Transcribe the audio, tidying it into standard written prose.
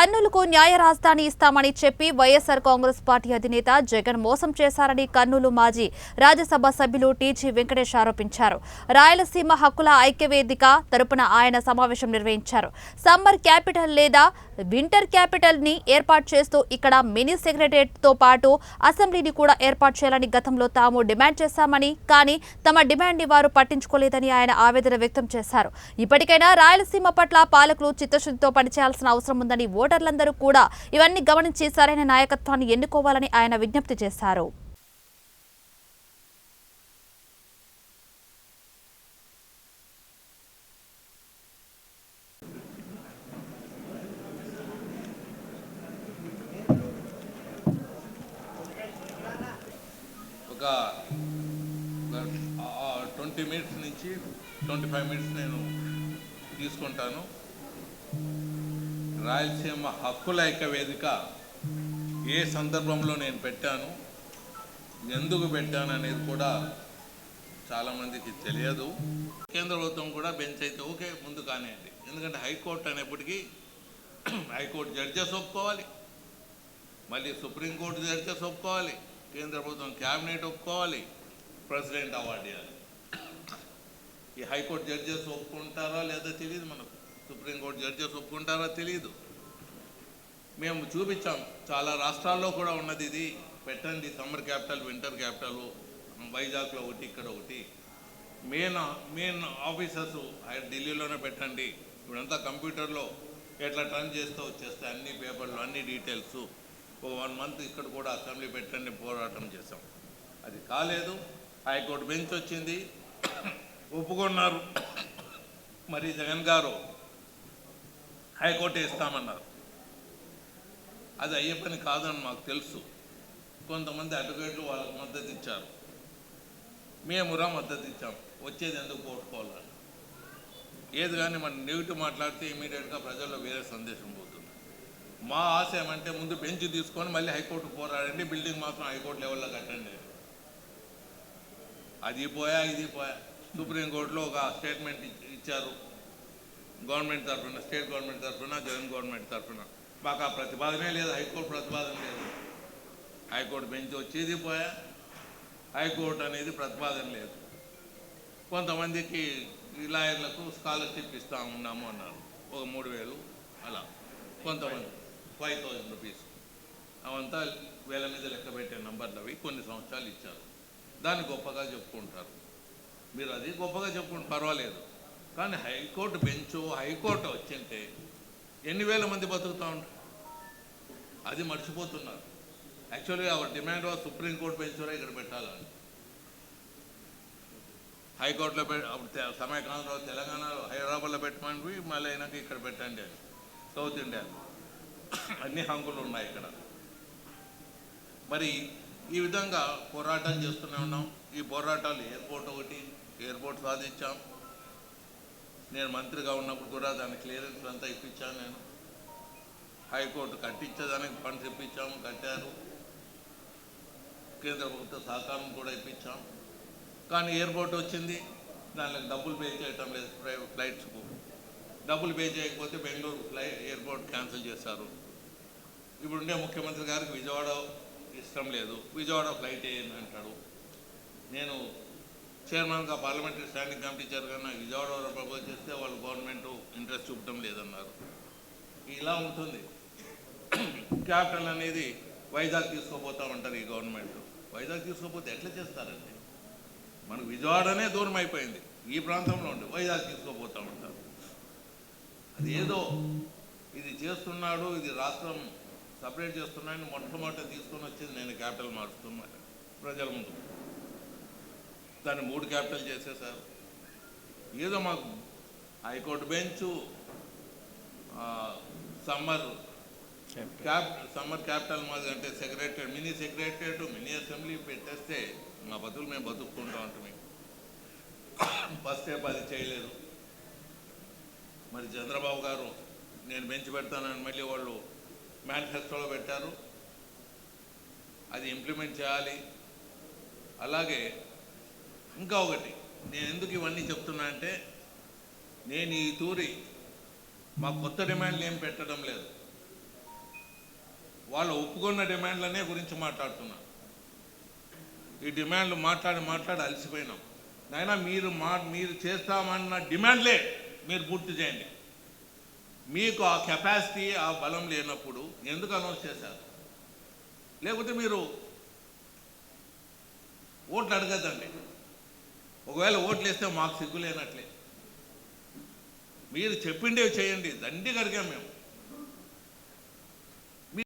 కర్నూలుకు న్యాయ రాజధాని ఇస్తామని చెప్పి వైఎస్ఆర్ కాంగ్రెస్ పార్టీ అధినేత జగన్ మోసం చేశారని కర్నూలు మాజీ రాజ్యసభ సభ్యులు టీజీ వెంకటేష్ ఆరోపించారు. రాయలసీమ హక్కుల ఐక్యవేదిక తరపున ఆయన సమావేశం నిర్వహించారు. సమ్మర్ క్యాపిటల్ లేదా వింటర్ క్యాపిటల్ ని ఏర్పాటు చేస్తూ ఇక్కడ మినీ సెక్రటరియట్ తో పాటు అసెంబ్లీని కూడా ఏర్పాటు చేయాలని గతంలో తాము డిమాండ్ చేశామని, కానీ తమ డిమాండ్ ని వారు పట్టించుకోలేదని ఆయన ఆవేదన వ్యక్తం చేశారు. ఇప్పటికైనా రాయలసీమ పట్ల పాలకులు చిత్తశుద్ధితో పనిచేయాల్సిన అవసరం ఉందని, ఓటర్లందరూ కూడా ఇవన్నీ గమనించి సరైన నాయకత్వాన్ని ఎన్నుకోవాలని ఆయన విజ్ఞప్తి చేశారు. ఒక 20 మినిట్స్ నుంచి 25 మినిట్స్ నేను తీసుకుంటాను. రాయలసీమ హక్కుల ఐక్యవేదిక ఏ సందర్భంలో నేను పెట్టాను, ఎందుకు పెట్టాను అనేది కూడా చాలామందికి తెలియదు. కేంద్ర ప్రభుత్వం కూడా బెంచ్ అయితే ఓకే ముందు కానివ్వండి, ఎందుకంటే హైకోర్టు అనేప్పటికీ హైకోర్టు జడ్జెస్ ఒప్పుకోవాలి, మళ్ళీ సుప్రీంకోర్టు జడ్జెస్ ఒప్పుకోవాలి, కేంద్ర ప్రభుత్వం క్యాబినెట్ ఒప్పుకోవాలి, ప్రెసిడెంట్ అవార్డు ఇవ్వాలి. ఈ హైకోర్టు జడ్జెస్ ఒప్పుకుంటారా లేదా తెలియదు, మనకు సుప్రీంకోర్టు జడ్జెస్ ఒప్పుకుంటారా తెలియదు. మేము చూపించాం, చాలా రాష్ట్రాల్లో కూడా ఉన్నది, ఇది పెట్టండి సమ్మర్ క్యాపిటల్ వింటర్ క్యాపిటల్, వైజాగ్లో ఒకటి ఇక్కడ ఒకటి, మెయిన్ ఆఫీసర్స్ ఢిల్లీలోనే పెట్టండి, ఇప్పుడంతా కంప్యూటర్లో ఎట్లా టర్న్ చేస్తూ వచ్చేస్తే అన్ని పేపర్లు అన్ని డీటెయిల్స్, ఒక 1 మంత్ ఇక్కడ కూడా అసెంబ్లీ పెట్టండి పోరాటం చేసాం. అది కాలేదు. హైకోర్టు బెంచ్ వచ్చింది, ఒప్పుకున్నారు. మరి జగన్ గారు హైకోర్టు ఇస్తామన్నారు. అది అయ్యే పని కాదని మాకు తెలుసు. కొంతమంది అడ్వకేట్లు వాళ్ళకి మద్దతు ఇచ్చారు, మేమురా మద్దతు ఇచ్చాం. వచ్చేది ఎందుకు పోగొట్టుకోవాలని, ఏది కానీ మనం నెగిటివ్ మాట్లాడితే ఇమీడియట్గా ప్రజల్లో వేరే సందేశం పోతుంది. మా ఆశ ఏమంటే ముందు బెంచ్ తీసుకొని మళ్ళీ హైకోర్టు పోరాడండి, బిల్డింగ్ మాత్రం హైకోర్టు లెవెల్లో కట్టండి. అది పోయా ఇది పోయా. సుప్రీంకోర్టులో ఒక స్టేట్మెంట్ ఇచ్చారు గవర్నమెంట్ తరఫున, స్టేట్ గవర్నమెంట్ తరఫున, జగన్ గవర్నమెంట్ తరఫున. మాకు ఆ ప్రతిపాదనే లేదు, హైకోర్టు ప్రతిపాదన లేదు. హైకోర్టు బెంచ్ వచ్చేది పోయా, హైకోర్టు అనేది ప్రతిపాదన లేదు. కొంతమందికి లాయర్లకు స్కాలర్షిప్ ఇస్తూ ఉన్నాము అన్నారు, ఒక 3,000 అలా, కొంతమంది 5,000 రూపీస్. అవంతా వేల మీద లెక్క పెట్టే నంబర్లు అవి, కొన్ని సంవత్సరాలు ఇచ్చారు. దాన్ని గొప్పగా చెప్పుకుంటారు. మీరు అది గొప్పగా చెప్పుకుంటే పర్వాలేదు, కానీ హైకోర్టు బెంచు హైకోర్టు వచ్చింటే ఎన్ని వేల మంది బతుకుతూ ఉంటారు, అది మర్చిపోతున్నారు. యాక్చువల్గా అవర్ డిమాండ్ సుప్రీంకోర్టు బెంచ్లో ఇక్కడ పెట్టాలని. హైకోర్టులో సమయకాలంలో తెలంగాణలో హైదరాబాద్లో పెట్టమని, మళ్ళీ అయినాక ఇక్కడ పెట్టండి అని. సౌత్ ఇండియాలో అన్ని హంగులు ఉన్నాయి ఇక్కడ. మరి ఈ విధంగా పోరాటం చేస్తూనే ఉన్నాం. ఈ పోరాటాలు ఎయిర్పోర్ట్ సాధించాం. నేను మంత్రిగా ఉన్నప్పుడు కూడా దాని క్లియరెన్స్ అంతా ఇప్పించాను. నేను హైకోర్టు కట్టించేదానికి ఫండ్స్ ఇప్పించాము, కట్టారు. కేంద్ర ప్రభుత్వ సహకారం కూడా ఇప్పించాం. కానీ ఎయిర్పోర్ట్ వచ్చింది, దానికి డబ్బులు పే చేయటం లేదు. ఫ్లైట్స్కు డబ్బులు పే చేయకపోతే బెంగళూరు ఎయిర్పోర్ట్ క్యాన్సిల్ చేశారు. ఇప్పుడుండే ముఖ్యమంత్రి గారికి విజయవాడ ఇష్టం లేదు, విజయవాడ ఫ్లైట్ వేయండి అంటాడు. నేను చైర్మన్గా parliamentary standing committee chairman Vijayawada propose చేస్తే వాళ్ళు గవర్నమెంట్ ఇంట్రెస్ట్ చూపడం లేదన్నారు. ఇలా ఉంటుంది. క్యాపిటల్ అనేది వైజాగ్ తీసుకోపోతా ఉంటారు ఈ గవర్నమెంట్. వైజాగ్ తీసుకోపోతే ఎట్లా చేస్తారండి? మనకు విజయవాడనే దూరం అయిపోయింది, ఈ ప్రాంతంలో ఉండి వైజాగ్ తీసుకోపోతూ ఉంటారు. అది ఏదో ఇది చేస్తున్నాడు, ఇది రాష్ట్రం సపరేట్ చేస్తున్నాడని మొట్టమొదట తీసుకొని వచ్చేది నేను క్యాపిటల్ మారుస్తున్నాను ప్రజల ముందు. దాన్ని 3 క్యాపిటల్ చేసేసారు. ఏదో మాకు హైకోర్టు బెంచు, సమ్మర్ క్యాపిటల్ మాది అంటే secretariat, mini secretariat, mini assembly పెట్టేస్తే మా బతులు మేము బతుక్కుంటూ ఉంటాం. ఫస్ట్ స్టెప్ అది చేయలేదు. మరి చంద్రబాబు గారు నేను బెంచ్ పెడతానని మళ్ళీ వాళ్ళు మేనిఫెస్టోలో పెట్టారు. అది ఇంప్లిమెంట్ చేయాలి. అలాగే ఇంకా ఒకటి, నేను ఎందుకు ఇవన్నీ చెప్తున్నా అంటే, నేను ఈ తూరి మా కొత్త డిమాండ్లు ఏం పెట్టడం లేదు. వాళ్ళు ఒప్పుకున్న డిమాండ్లనే గురించి మాట్లాడుతున్నా. ఈ డిమాండ్లు మాట్లాడి అలసిపోయినాం. అయినా మీరు చేస్తామన్న డిమాండ్లే మీరు పూర్తి చేయండి. మీకు ఆ కెపాసిటీ, ఆ బలం లేనప్పుడు ఎందుకు అనౌన్స్ చేశారు? లేకపోతే మీరు ఓట్లు అడగద్దండి. ఒకవేళ ఓట్లు వేస్తే మాకు సిగ్గు లేనట్లే. మీరు చెప్పిండేవి చేయండి. దండిగా అడిగాం మేము.